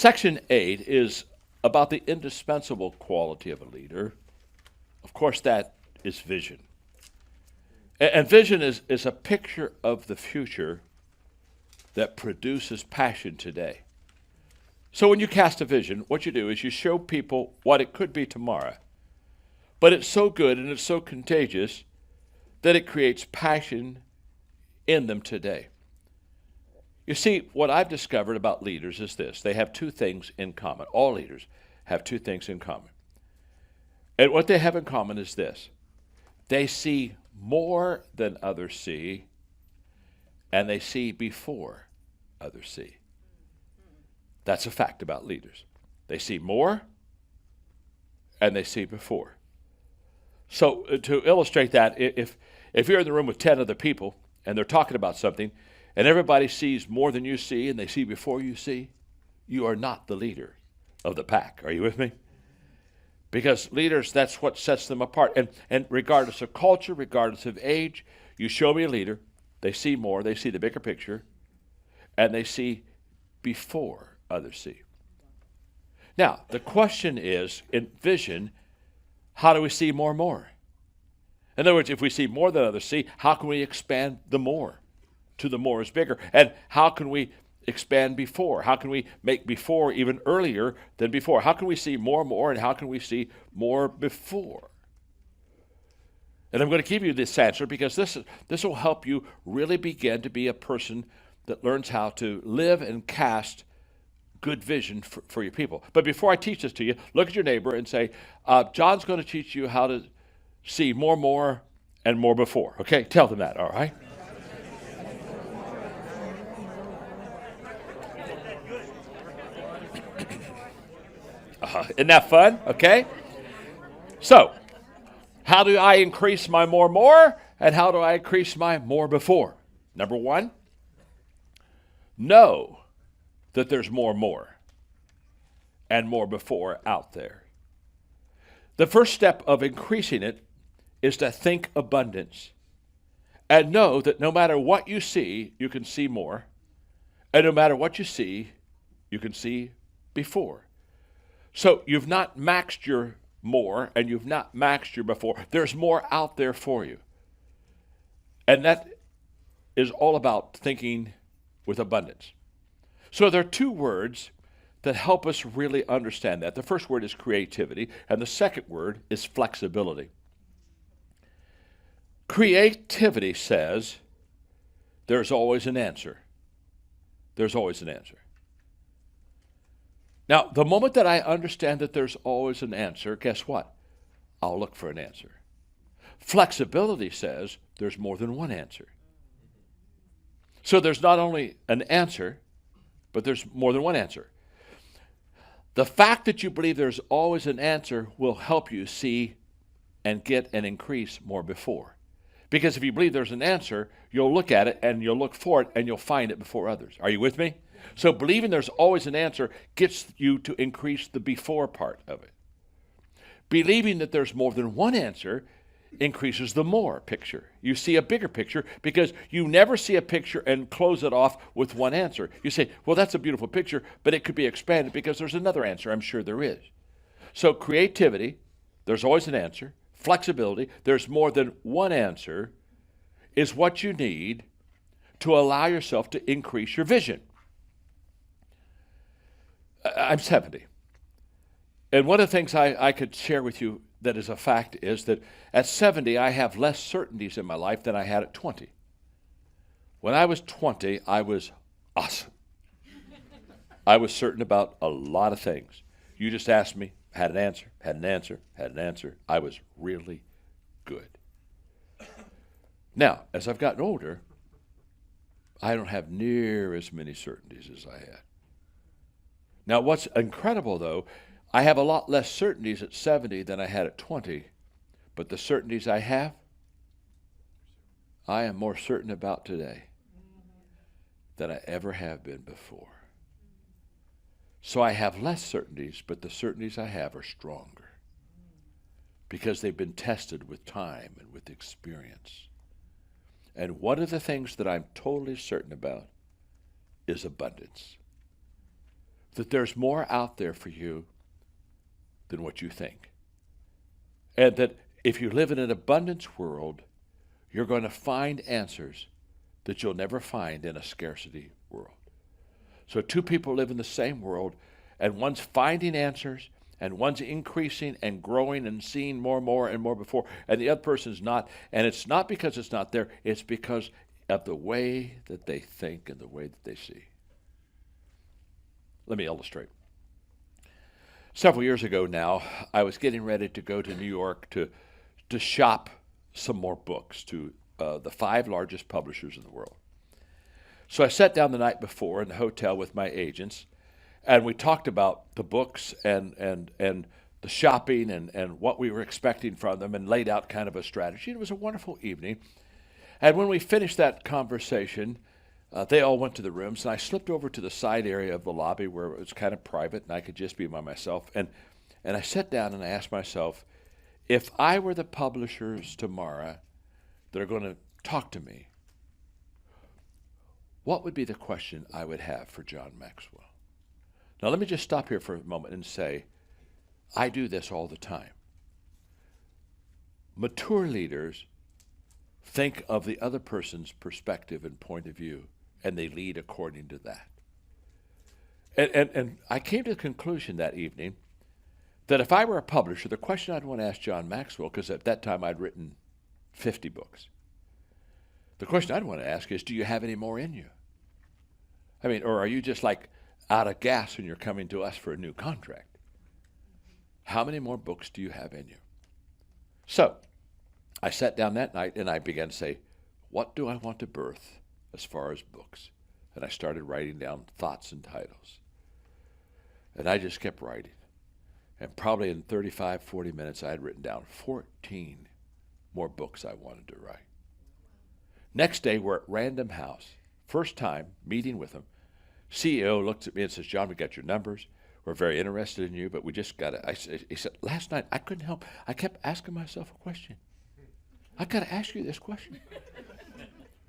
Section 8 is about the indispensable quality of a leader. Of course, that is vision. And vision is a picture of the future that produces passion today. So when you cast a vision, what you do is you show people what it could be tomorrow. But it's so good and it's so contagious that it creates passion in them today. You see, what I've discovered about leaders is this. They have two things in common. All leaders have two things in common. And what they have in common is this. They see more than others see, and they see before others see. That's a fact about leaders. They see more, and they see before. So to illustrate that, if you're in the room with 10 other people, and they're talking about something, and everybody sees more than you see, and they see before you see, you are not the leader of the pack. Are you with me? Because leaders, that's what sets them apart. And regardless of culture, regardless of age, you show me a leader, they see more, they see the bigger picture, and they see before others see. Now, the question is, in vision, how do we see more and more? In other words, if we see more than others see, how can we expand the more to the more is bigger? And how can we expand before? How can we make before even earlier than before? How can we see more and more, and how can we see more before? And I'm going to give you this answer because this will help you really begin to be a person that learns how to live and cast good vision for your people. But before I teach this to you, look at your neighbor and say, John's going to teach you how to see more, and more before. Okay? Tell them that, all right? Isn't that fun? Okay? So, how do I increase my more, and how do I increase my more before? Number one, know that there's more, and more before out there. The first step of increasing it is to think abundance, and know that no matter what you see, you can see more, and no matter what you see, you can see before. So you've not maxed your more, and you've not maxed your before. There's more out there for you. And that is all about thinking with abundance. So there are two words that help us really understand that. The first word is creativity, and the second word is flexibility. Creativity says there's always an answer. There's always an answer. Now, the moment that I understand that there's always an answer, guess what? I'll look for an answer. Flexibility says there's more than one answer. So there's not only an answer, but there's more than one answer. The fact that you believe there's always an answer will help you see and get and increase more before. Because if you believe there's an answer, you'll look at it and you'll look for it and you'll find it before others. Are you with me? So believing there's always an answer gets you to increase the before part of it. Believing that there's more than one answer increases the more picture. You see a bigger picture because you never see a picture and close it off with one answer. You say, well, that's a beautiful picture, but it could be expanded because there's another answer. I'm sure there is. So creativity, there's always an answer. Flexibility, there's more than one answer, is what you need to allow yourself to increase your vision. I'm 70. And one of the things I could share with you that is a fact is that at 70, I have less certainties in my life than I had at 20. When I was 20, I was awesome. I was certain about a lot of things. You just asked me, had an answer. I was really good. Now, as I've gotten older, I don't have near as many certainties as I had. Now, what's incredible, though, I have a lot less certainties at 70 than I had at 20, but the certainties I have, I am more certain about today than I ever have been before. So I have less certainties, but the certainties I have are stronger because they've been tested with time and with experience. And one of the things that I'm totally certain about is abundance. that there's more out there for you than what you think. And that if you live in an abundance world, you're going to find answers that you'll never find in a scarcity world. So two people live in the same world, and one's finding answers, and one's increasing and growing and seeing more and more and more before, and the other person's not. And it's not because it's not there, it's because of the way that they think and the way that they see. Let me illustrate. Several years ago now, I was getting ready to go to New York to shop some more books to the 5 largest publishers in the world. So I sat down the night before in the hotel with my agents, and we talked about the books and the shopping and what we were expecting from them, and laid out kind of a strategy. It was a wonderful evening. And when we finished that conversation, they all went to the rooms, and I slipped over to the side area of the lobby where it was kind of private and I could just be by myself. And I sat down and I asked myself, if I were the publishers tomorrow that are going to talk to me, what would be the question I would have for John Maxwell? Now let me just stop here for a moment and say, I do this all the time. Mature leaders think of the other person's perspective and point of view, and they lead according to that. And I came to the conclusion that evening that if I were a publisher, the question I'd want to ask John Maxwell, because at that time I'd written 50 books, the question I'd want to ask is, do you have any more in you? I mean, or are you just like out of gas when you're coming to us for a new contract? How many more books do you have in you? So I sat down that night and I began to say, what do I want to birth as far as books? And I started writing down thoughts and titles. And I just kept writing. And probably in 35, 40 minutes, I had written down 14 more books I wanted to write. Next day, we're at Random House. First time meeting with him. CEO looks at me and says, John, we got your numbers. We're very interested in you, but we just got to, he said, last night I couldn't help. I kept asking myself a question. I got to ask you this question.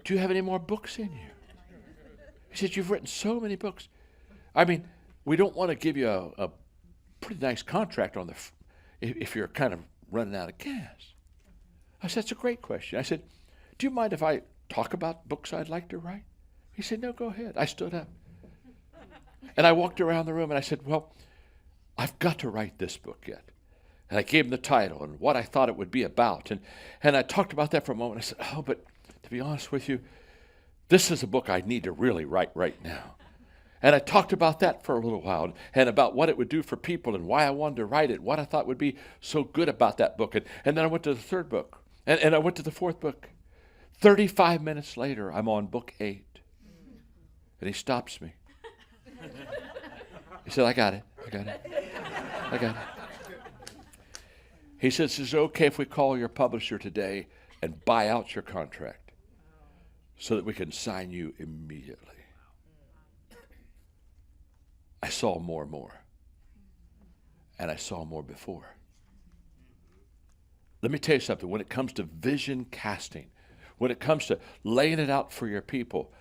Do you have any more books in you? He said, you've written so many books. I mean, we don't want to give you a pretty nice contract on if you're kind of running out of gas. I said, that's a great question. I said, do you mind if I talk about books I'd like to write? He said, no, go ahead. I stood up. And I walked around the room and I said, well, I've got to write this book yet. And I gave him the title and what I thought it would be about. And I talked about that for a moment. I said, oh, but to be honest with you, this is a book I need to really write right now. And I talked about that for a little while and about what it would do for people and why I wanted to write it, what I thought would be so good about that book. And then I went to the 3rd book and I went to the 4th book. 35 minutes later, I'm on book 8. And he stops me. He said, I got it. He says, is it okay if we call your publisher today and buy out your contract so that we can sign you immediately? I saw more and more. And I saw more before. Let me tell you something. When it comes to vision casting, when it comes to laying it out for your people,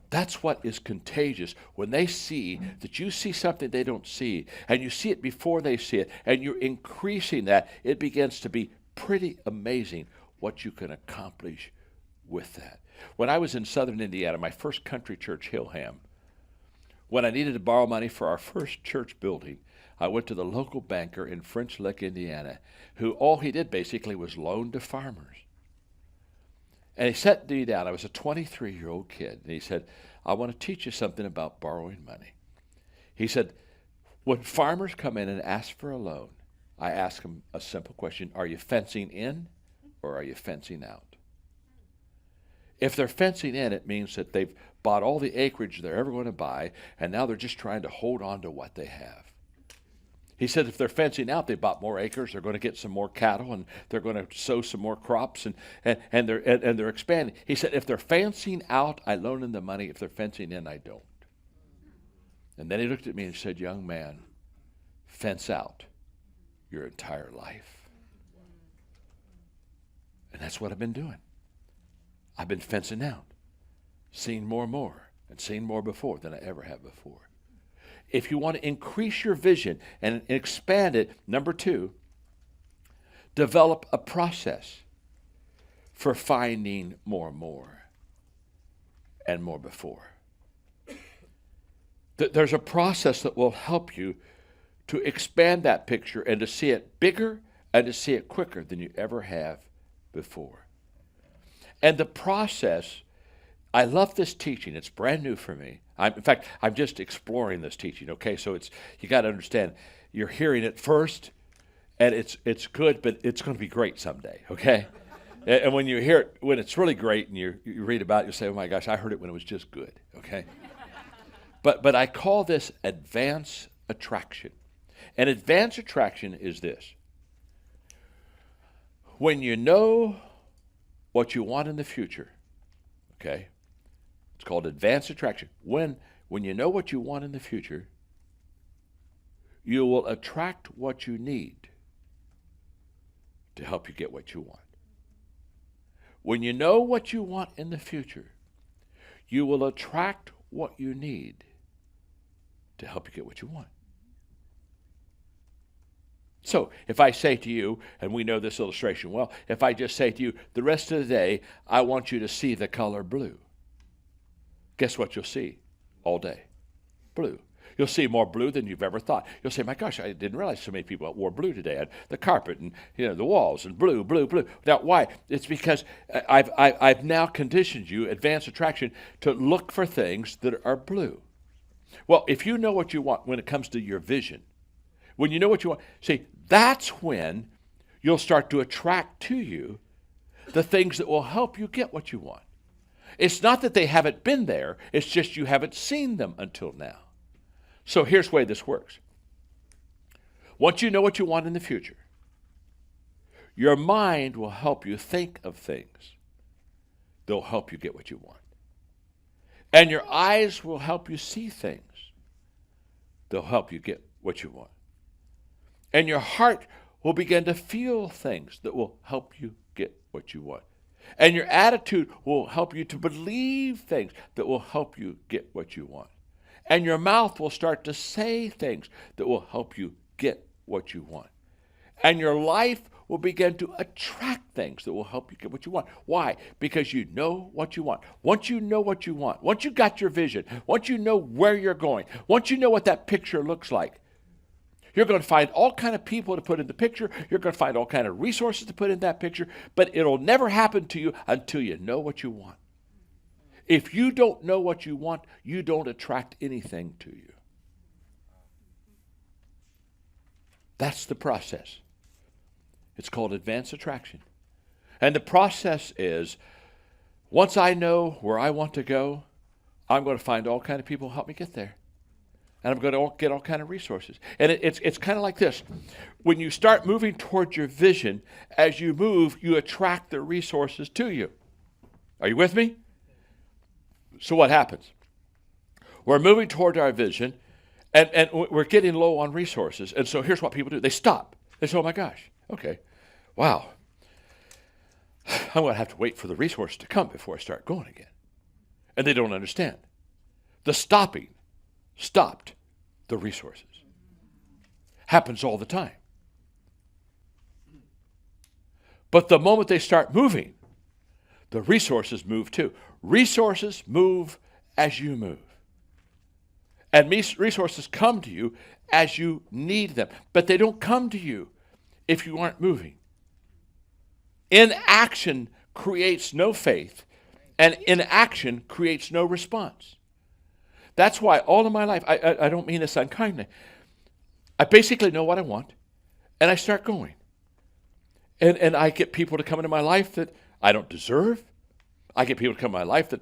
that's what is contagious. When they see that you see something they don't see, and you see it before they see it, and you're increasing that, it begins to be pretty amazing what you can accomplish with that. When I was in southern Indiana, my first country church, Hillham, when I needed to borrow money for our first church building, I went to the local banker in French Lick, Indiana, who all he did basically was loan to farmers. And he sat me down. I was a 23-year-old kid. And he said, I want to teach you something about borrowing money. He said, when farmers come in and ask for a loan, I ask them a simple question. Are you fencing in or are you fencing out? If they're fencing in, it means that they've bought all the acreage they're ever going to buy, and now they're just trying to hold on to what they have. He said if they're fencing out, they bought more acres, they're going to get some more cattle, and they're going to sow some more crops, and they're expanding. He said if they're fencing out, I loan them the money. If they're fencing in, I don't. And then he looked at me and said, young man, fence out your entire life. And that's what I've been doing. I've been fencing out, seeing more and more, and seeing more before than I ever have before. if you want to increase your vision and expand it, number 2, develop a process for finding more and more and more before. There's a process that will help you to expand that picture and to see it bigger and to see it quicker than you ever have before. And the process, I love this teaching. It's brand new for me. In fact, I'm just exploring this teaching, okay? So you got to understand, you're hearing it first, and it's good, but it's going to be great someday, okay? And when you hear it, when it's really great and you read about it, you say, oh my gosh, I heard it when it was just good, okay? But I call this advance attraction. And advance attraction is this. When you know what you want in the future, okay? It's called advance attraction. When you know what you want in the future, you will attract what you need to help you get what you want. When you know what you want in the future, you will attract what you need to help you get what you want. So if I say to you, and we know this illustration well, if I just say to you, the rest of the day, I want you to see the color blue. Guess what you'll see all day? Blue. You'll see more blue than you've ever thought. You'll say, my gosh, I didn't realize so many people wore blue today. The carpet and the walls and blue, blue, blue. Now, why? It's because I've now conditioned you, advanced attraction, to look for things that are blue. Well, if you know what you want when it comes to your vision, when you know what you want, see, that's when you'll start to attract to you the things that will help you get what you want. It's not that they haven't been there, it's just you haven't seen them until now. So here's the way this works. Once you know what you want in the future, your mind will help you think of things that'll help you get what you want. And your eyes will help you see things that'll help you get what you want. And your heart will begin to feel things that will help you get what you want. And your attitude will help you to believe things that will help you get what you want. And your mouth will start to say things that will help you get what you want. And your life will begin to attract things that will help you get what you want. Why? Because you know what you want. Once you know what you want, once you got your vision, once you know where you're going, once you know what that picture looks like, you're going to find all kind of people to put in the picture. You're going to find all kind of resources to put in that picture. But it'll never happen to you until you know what you want. If you don't know what you want, you don't attract anything to you. That's the process. It's called advanced attraction. And the process is, once I know where I want to go, I'm going to find all kind of people who help me get there. And I'm going to get all kind of resources. And it's kind of like this. When you start moving towards your vision, as you move, you attract the resources to you. Are you with me? So what happens? We're moving toward our vision, and we're getting low on resources. And so here's what people do. They stop. They say, oh my gosh, okay, wow. I'm going to have to wait for the resources to come before I start going again. And they don't understand. The stopping stopped the resources. Happens all the time. But the moment they start moving, the resources move too. Resources move as you move. And resources come to you as you need them. But they don't come to you if you aren't moving. Inaction creates no faith, and inaction creates no response. That's why all of my life, I don't mean this unkindly, I basically know what I want, and I start going. And I get people to come into my life that I don't deserve. I get people to come into my life that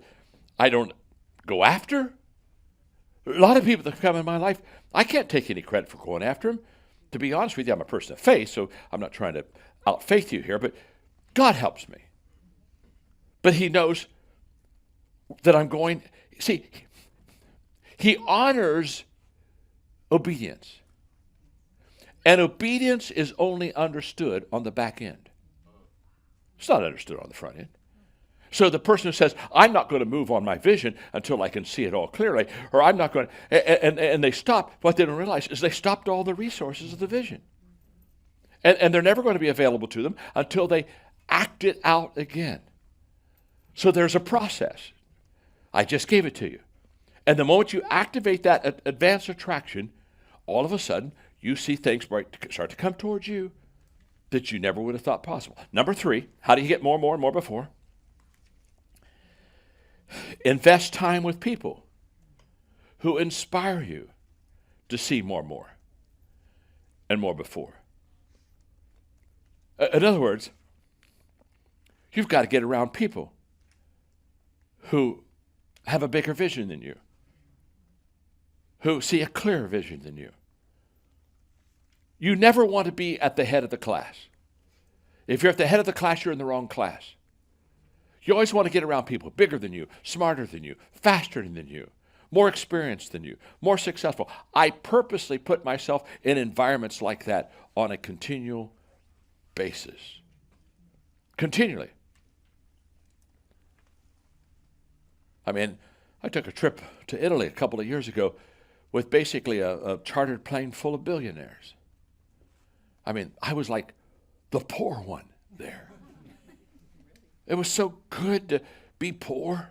I don't go after. A lot of people that come in my life, I can't take any credit for going after them. To be honest with you, I'm a person of faith, so I'm not trying to out-faith you here, but God helps me. But he knows that I'm going, see, he honors obedience. And obedience is only understood on the back end. It's not understood on the front end. So the person who says, I'm not going to move on my vision until I can see it all clearly, or I'm not going to, and they stop, what they don't realize is they stopped all the resources of the vision. And they're never going to be available to them until they act it out again. So there's a process. I just gave it to you. And the moment you activate that advanced attraction, all of a sudden, you see things start to come towards you that you never would have thought possible. Number 3, how do you get more and more and more before? Invest time with people who inspire you to see more and more and more before. In other words, you've got to get around people who have a bigger vision than you, who see a clearer vision than you. You never want to be at the head of the class. If you're at the head of the class, you're in the wrong class. You always want to get around people bigger than you, smarter than you, faster than you, more experienced than you, more successful. I purposely put myself in environments like that on a continual basis. Continually. I mean, I took a trip to Italy a couple of years ago with basically a chartered plane full of billionaires. I mean, I was like the poor one there. It was so good to be poor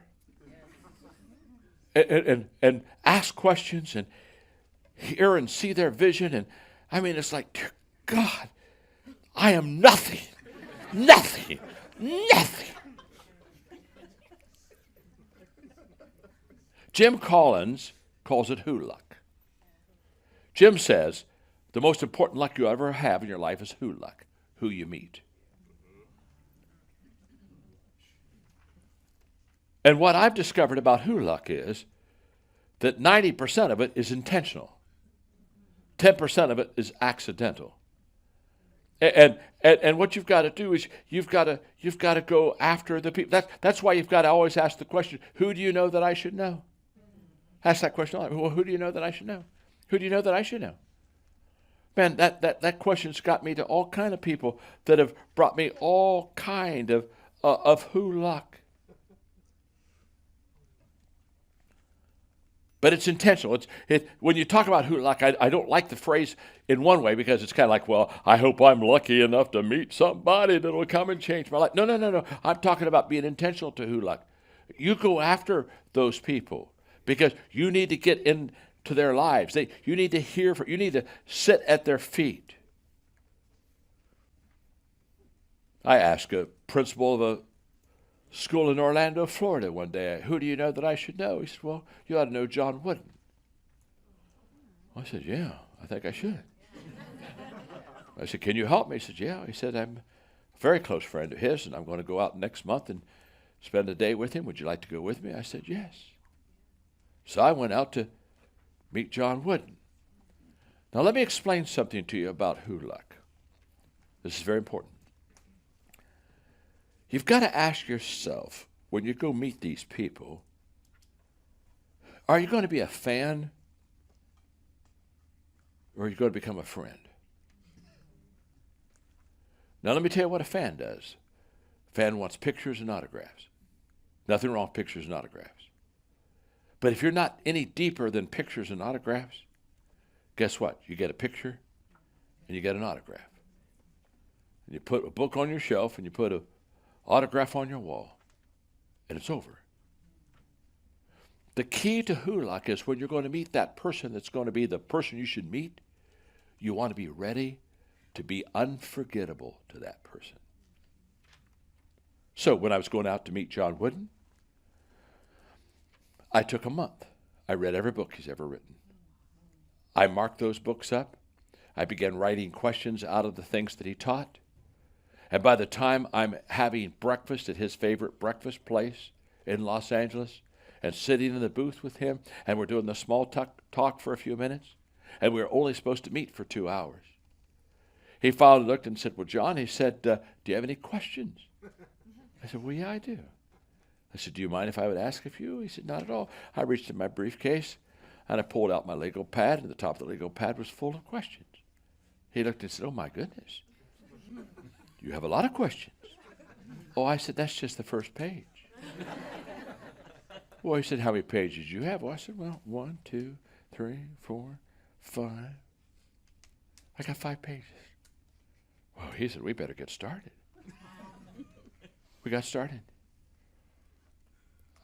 and ask questions and hear and see their vision. And I mean, it's like, dear God, I am nothing, nothing, nothing. Jim Collins calls it who luck. Jim says the most important luck you ever have in your life is who luck, who you meet. And what I've discovered about who luck is that 90% of it is intentional. 10% of it is accidental. And what you've got to do is you've got to go after the people. That's why you've got to always ask the question, who do you know that I should know? Ask that question. Well, who do you know that I should know? Who do you know that I should know? Man, that question's got me to all kind of people that have brought me all kind of who luck. But it's intentional. When you talk about who luck, I don't like the phrase in one way because it's kind of like, well, I hope I'm lucky enough to meet somebody that will come and change my life. No. I'm talking about being intentional to who luck. You go after those people because you need to get into their lives. You need to hear you need to sit at their feet. I asked a principal of a school in Orlando, Florida one day, who do you know that I should know? He said, well, you ought to know John Wooden. I said, yeah, I think I should. I said, can you help me? He said, yeah. He said, I'm a very close friend of his, and I'm going to go out next month and spend a day with him. Would you like to go with me? I said, yes. So I went out to meet John Wooden. Now let me explain something to you about who luck. This is very important. You've got to ask yourself, when you go meet these people, are you going to be a fan or are you going to become a friend? Now let me tell you what a fan does. A fan wants pictures and autographs. Nothing wrong with pictures and autographs. But if you're not any deeper than pictures and autographs, guess what? You get a picture and you get an autograph. And you put a book on your shelf and you put an autograph on your wall, and it's over. The key to who luck is when you're going to meet that person that's going to be the person you should meet, you want to be ready to be unforgettable to that person. So when I was going out to meet John Wooden, I took a month. I read every book he's ever written. I marked those books up. I began writing questions out of the things that he taught. And by the time I'm having breakfast at his favorite breakfast place in Los Angeles and sitting in the booth with him, and we're doing the small talk for a few minutes, and we were only supposed to meet for 2 hours. He finally looked and said, well, John, he said, do you have any questions? I said, well, yeah, I do. I said, do you mind if I would ask a few? He said, not at all. I reached in my briefcase, and I pulled out my legal pad, and the top of the legal pad was full of questions. He looked and said, oh, my goodness. You have a lot of questions. Oh, I said, that's just the first page. Well, he said, how many pages do you have? Well, I said, well, 1, 2, 3, 4, 5. I got 5 pages. Well, he said, we better get started. We got started.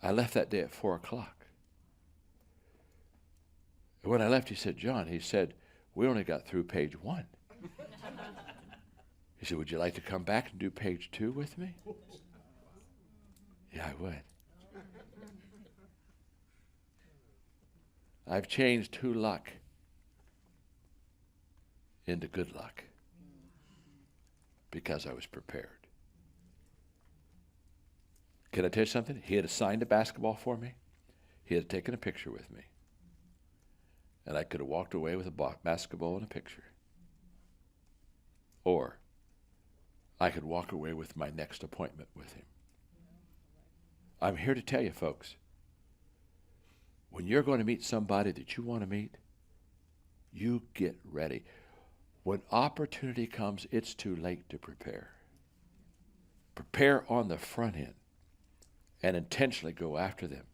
I left that day at 4 o'clock. And when I left, he said, John, he said, we only got through page 1. He said, would you like to come back and do page 2 with me? Yeah, I would. I've changed who luck into good luck because I was prepared. Can I tell you something? He had signed a basketball for me. He had taken a picture with me. And I could have walked away with a basketball and a picture. Or I could walk away with my next appointment with him. I'm here to tell you, folks, when you're going to meet somebody that you want to meet, you get ready. When opportunity comes, it's too late to prepare. Prepare on the front end and intentionally go after them.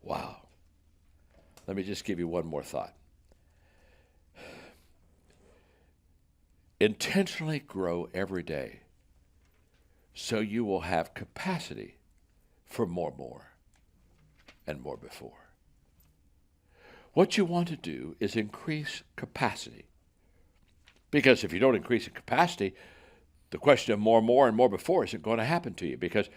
Wow. Let me just give you one more thought. Intentionally grow every day so you will have capacity for more and more before. What you want to do is increase capacity. Because if you don't increase the capacity, the question of more and more before isn't going to happen to you. Because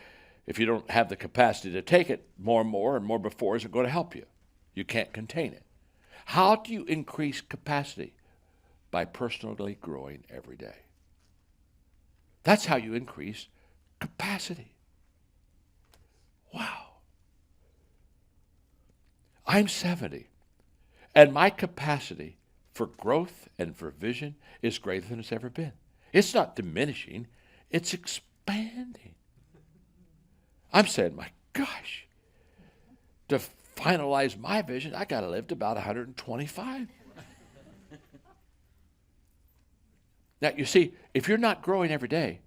if you don't have the capacity to take it, more and more before isn't going to help you. You can't contain it. How do you increase capacity? By personally growing every day. That's how you increase capacity. Wow. I'm 70, and my capacity for growth and for vision is greater than it's ever been. It's not diminishing, it's expanding. I'm saying, my gosh, to finalize my vision, I got to live to about 125. Now, you see, if you're not growing every day,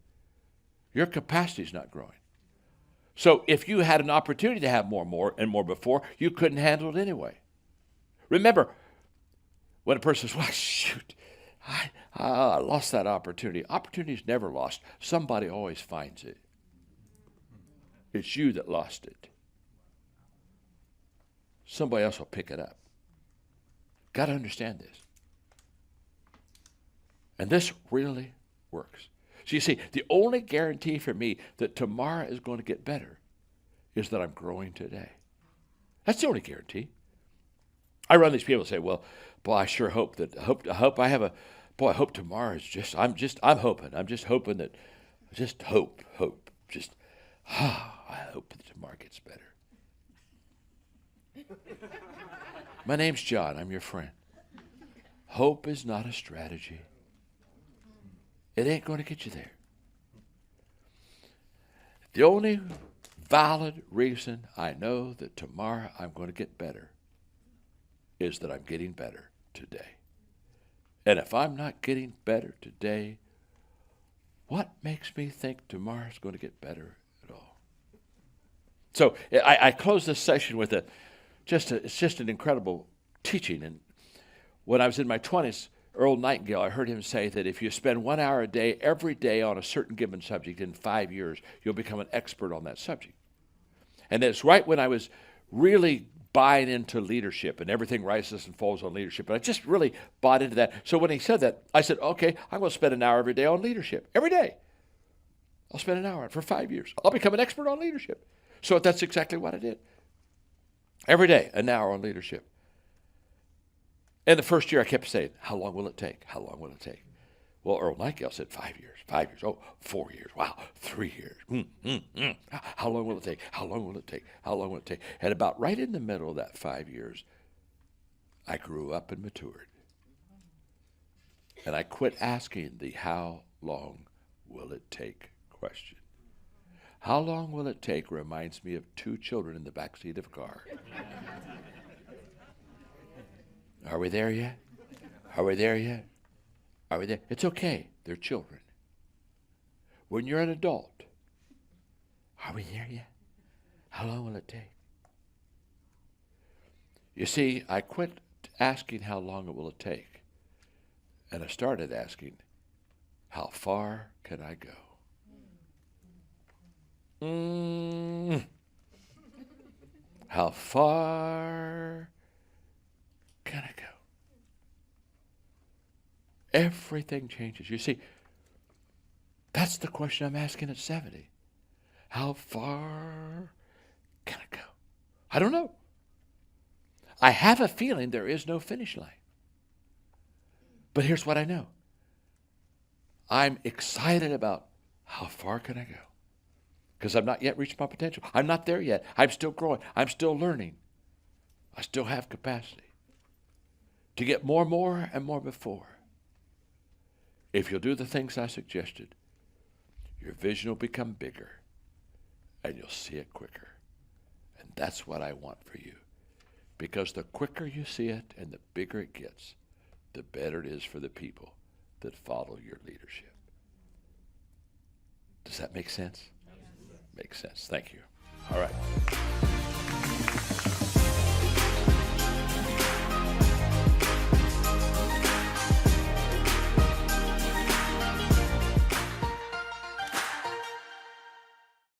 your capacity is not growing. So if you had an opportunity to have more and more before, you couldn't handle it anyway. Remember, when a person says, well, shoot, I lost that opportunity. Opportunity is never lost. Somebody always finds it. It's you that lost it. Somebody else will pick it up. Got to understand this. And this really works. So you see, the only guarantee for me that tomorrow is going to get better is that I'm growing today. That's the only guarantee. I run these people and say, well, boy, I sure hope that, I hope tomorrow is just, I'm hoping that, I hope that tomorrow gets better. My name's John, I'm your friend. Hope is not a strategy. It ain't going to get you there. The only valid reason I know that tomorrow I'm going to get better is that I'm getting better today. And if I'm not getting better today, what makes me think tomorrow's going to get better at all? So I close this session with it's just an incredible teaching. And when I was in my 20s, Earl Nightingale, I heard him say that if you spend 1 hour a day, every day on a certain given subject, in 5 years, you'll become an expert on that subject. And that's right when I was really buying into leadership, and everything rises and falls on leadership. And I just really bought into that. So when he said that, I said, okay, I'm going to spend an hour every day on leadership. Every day. I'll spend an hour for 5 years. I'll become an expert on leadership. So that's exactly what I did. Every day, an hour on leadership. And the first year I kept saying, how long will it take? How long will it take? Well, Earl Nightingale said 5 years. 5 years. Oh, 4 years. Wow. 3 years. How long will it take? How long will it take? How long will it take? And about right in the middle of that 5 years, I grew up and matured. And I quit asking the how long will it take question. How long will it take reminds me of 2 children in the backseat of a car. Are we there yet? Are we there yet? Are we there? It's okay. They're children. When you're an adult, Are we there yet? How long will it take? You see, I quit asking how long will it take, and I started asking, how far can I go? How far can I go? Everything changes. You see, that's the question I'm asking at 70. How far can I go? I don't know. I have a feeling there is no finish line. But here's what I know. I'm excited about how far can I go? Because I've not yet reached my potential. I'm not there yet. I'm still growing. I'm still learning. I still have capacity to get more and more before. If you'll do the things I suggested, your vision will become bigger and you'll see it quicker. And that's what I want for you. Because the quicker you see it and the bigger it gets, the better it is for the people that follow your leadership. Does that make sense? Makes sense. Thank you. All right.